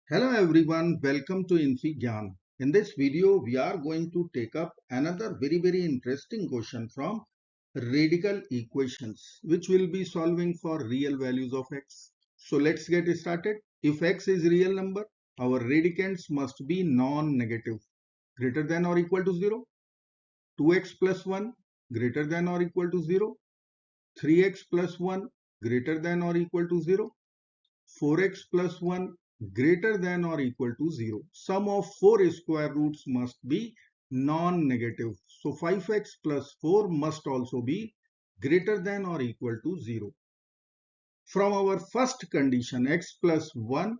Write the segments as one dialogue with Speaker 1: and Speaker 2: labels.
Speaker 1: Hello everyone, welcome to infyGyan. In this video, we are going to take up another very interesting question from radical equations, which will be solving for real values of x. So let's get started. If x is real number, our radicands must be non-negative, greater than or equal to 0, 2x plus 1 greater than or equal to 0, 3x plus 1 greater than or equal to 0, 4x plus 1 greater than or equal to 0. Sum of 4 square roots must be non-negative. So 5x plus 4 must also be greater than or equal to 0. From our first condition x plus 1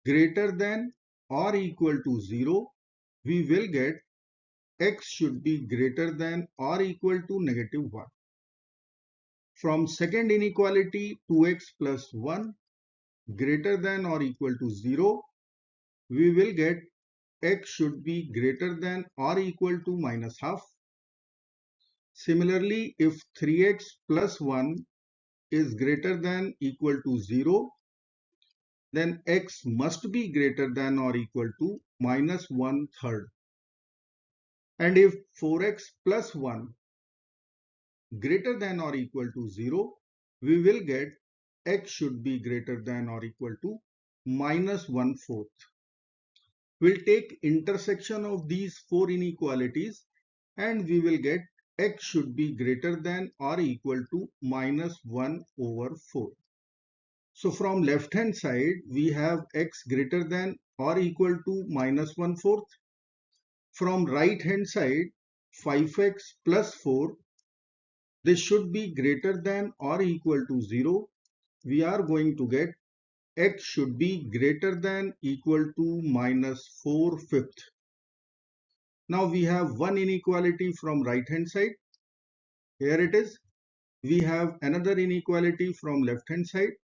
Speaker 1: greater than or equal to 0, we will get x should be greater than or equal to negative 1. From second inequality 2x plus 1 greater than or equal to 0, we will get x should be greater than or equal to minus half. Similarly, if 3x plus 1 is greater than equal to 0, then x must be greater than or equal to minus 1/3. And if 4x plus 1 greater than or equal to 0, we will get x should be greater than or equal to minus 1/4. We'll take intersection of these four inequalities and we will get x should be greater than or equal to minus 1/4. So from left hand side we have x greater than or equal to minus 1/4. From right hand side 5x plus 4, this should be greater than or equal to 0. We are going to get x should be greater than equal to minus 4/5. Now we have one inequality from right hand side. Here it is. We have another inequality from left hand side.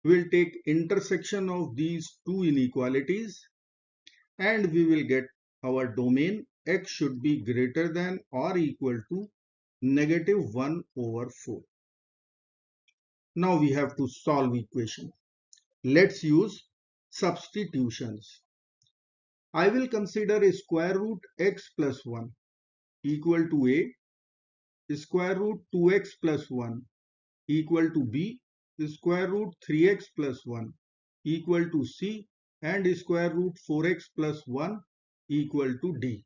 Speaker 1: We'll take intersection of these two inequalities and we will get our domain x should be greater than or equal to negative 1/4. Now we have to solve equation. Let's use substitutions. I will consider a square root x plus 1 equal to a square root 2x plus 1 equal to b, square root 3x plus 1 equal to c, and square root 4x plus 1 equal to d.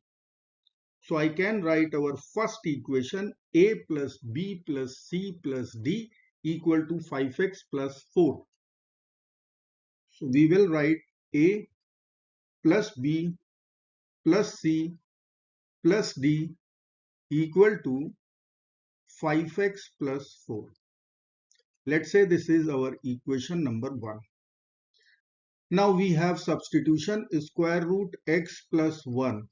Speaker 1: So I can write our first equation a plus b plus c plus d equal to 5x plus 4. So we will write a plus b plus c plus d equal to 5x plus 4. Let's say this is our equation number 1. Now we have substitution square root x plus 1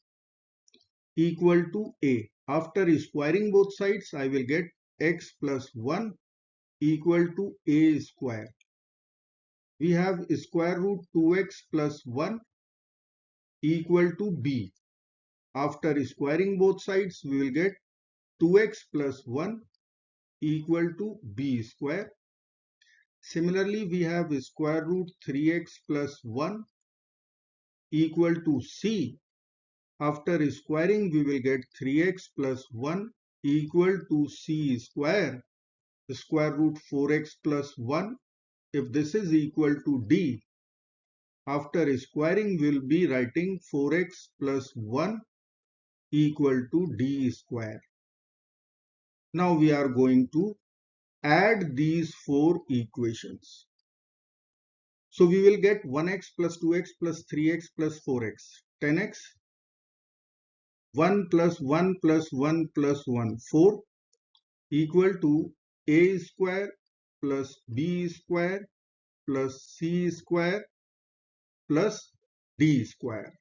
Speaker 1: equal to a. After squaring both sides, I will get x plus 1 equal to a square. We have square root 2x plus 1 equal to b. After squaring both sides, we will get 2x plus 1 equal to b square. Similarly, we have square root 3x plus 1 equal to c. After squaring, we will get 3x plus 1 equal to c square. Square root 4x plus 1. If this is equal to d, after squaring, we will be writing 4x plus 1 equal to d square. Now we are going to add these four equations. So we will get 1x plus 2x plus 3x plus 4x, 10x, 1 plus 1 plus 1 plus 1, 4 equal to a square plus b square plus c square plus d square.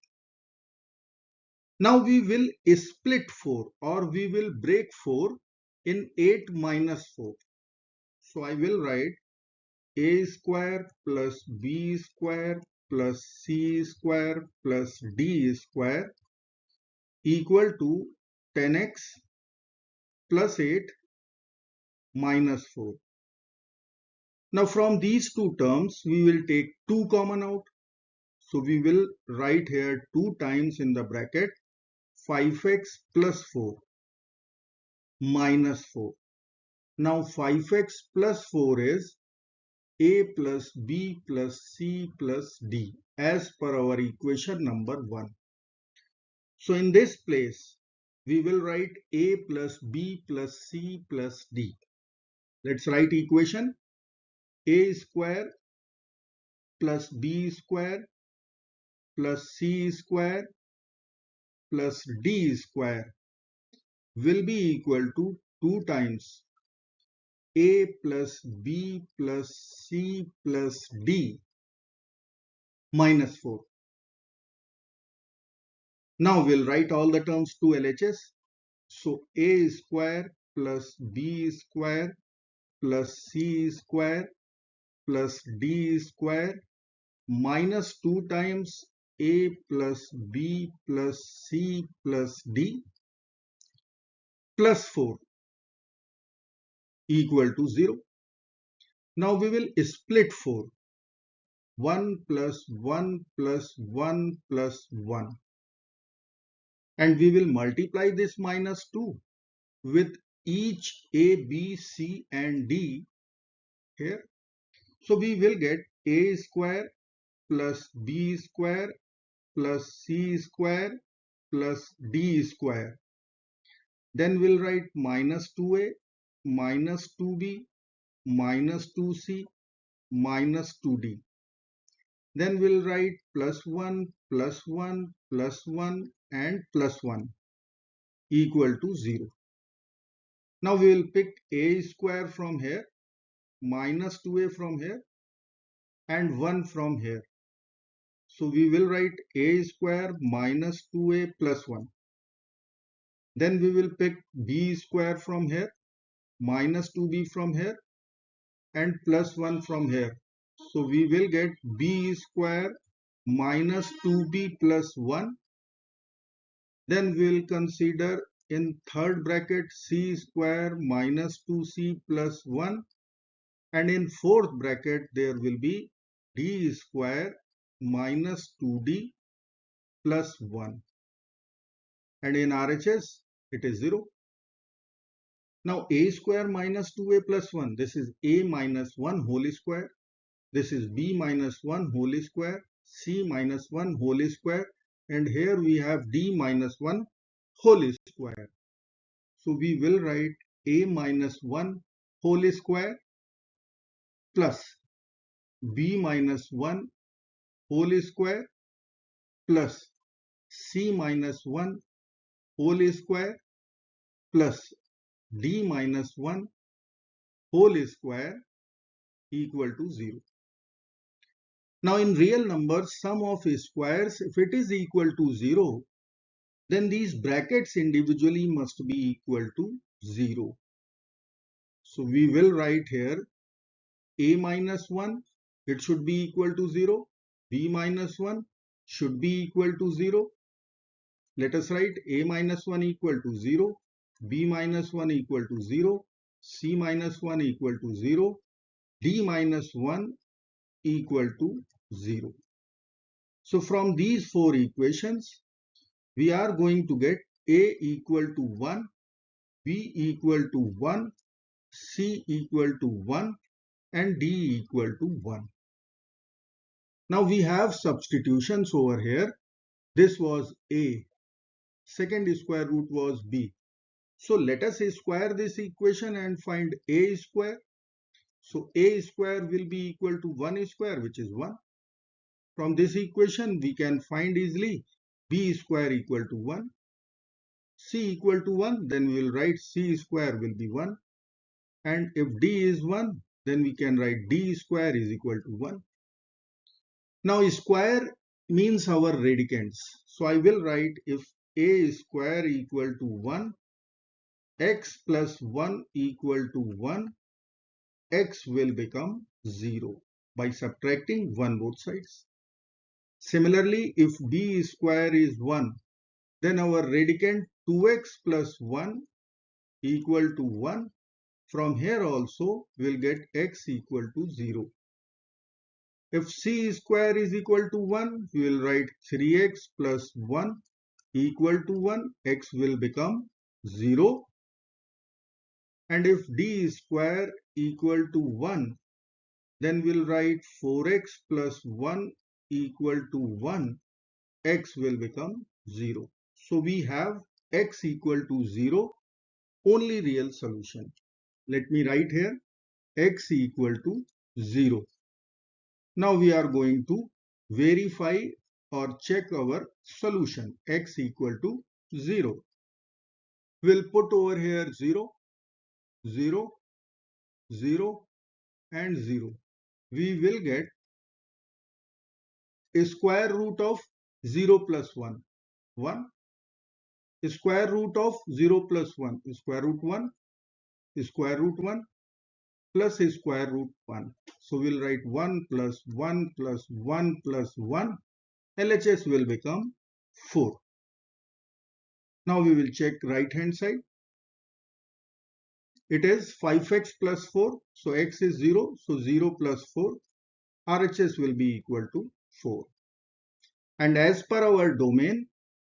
Speaker 1: Now we will split 4 or we will break 4 in 8 minus 4. So I will write a square plus b square plus c square plus d square equal to 10x plus 8 minus 4. Now from these two terms we will take 2 common out. So we will write here 2 times in the bracket 5x plus 4 minus 4. Now 5x plus 4 is a plus b plus c plus d as per our equation number 1. So in this place, we will write a plus b plus c plus d. Let's write equation. A square plus b square plus c square plus d square will be equal to 2 times a plus b plus c plus d minus 4. Now we'll write all the terms to LHS. So a square plus b square plus c square plus d square minus 2 times a plus b plus c plus d plus 4 equal to 0. Now we will split 4. 1 plus 1 plus 1 plus 1. And we will multiply this minus 2 with each a, b, c and d here. So we will get a square plus b square plus c square plus d square. Then we'll write minus 2a, minus 2b, minus 2c, minus 2d. Then we'll write plus 1, plus 1, plus 1 and plus 1 equal to 0. Now we will pick a square from here, minus 2a from here and 1 from here. So we will write a square minus 2a plus 1. Then we will pick b square from here, minus 2b from here and plus 1 from here. So we will get b square minus 2b plus 1. Then we will consider in third bracket c square minus 2c plus 1. And in fourth bracket there will be d square minus 2d plus 1. And in RHS it is 0. Now a square minus 2a plus 1, this is a minus 1 whole square. This is b minus 1 whole square, c minus 1 whole square, and here we have d minus 1 whole square. So we will write a minus 1 whole square plus b minus 1 whole square plus c minus 1 whole square plus d minus 1 whole square equal to 0. Now in real numbers, sum of squares, if it is equal to 0, then these brackets individually must be equal to 0. So we will write here a minus 1, it should be equal to 0. B minus 1 should be equal to 0. Let us write a minus 1 equal to 0, b minus 1 equal to 0, c minus 1 equal to 0, d minus 1 equal to 0. So from these four equations, we are going to get a equal to 1, b equal to 1, c equal to 1 and d equal to 1. Now we have substitutions over here. This was a. Second square root was b. So let us square this equation and find a square. So a square will be equal to 1 square, which is 1. From this equation we can find easily b square equal to 1. C equal to 1, then we will write c square will be 1. And if d is 1, then we can write d square is equal to 1. Now square means our radicands. So I will write if a square equal to 1, x plus 1 equal to 1, x will become 0 by subtracting 1 both sides. Similarly, if b square is 1, then our radicand 2x plus 1 equal to 1. From here also we will get x equal to 0. If c square is equal to 1, we will write 3x plus 1 equal to 1. X will become 0. And if d square equal to 1, then we'll write 4x plus 1 equal to 1. X will become 0. So we have x equal to 0, only real solution. Let me write here x equal to 0. Now we are going to verify or check our solution x equal to 0. We'll put over here 0, 0, 0 and 0. We will get a square root of 0 plus 1, 1. Square root of 0 plus 1, square root 1, square root 1 plus square root 1. So we'll write 1 plus 1 plus 1 plus 1. LHS will become 4. Now we will check right hand side. It is 5x plus 4. So x is 0. So 0 plus 4. RHS will be equal to 4. And as per our domain,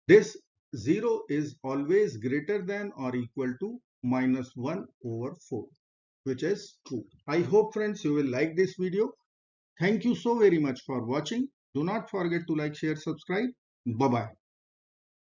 Speaker 1: this 0 is always greater than or equal to minus 1 over 4, which is true. I hope friends you will like this video. Thank you so very much for watching. Do not forget to like, share, subscribe. Bye-bye.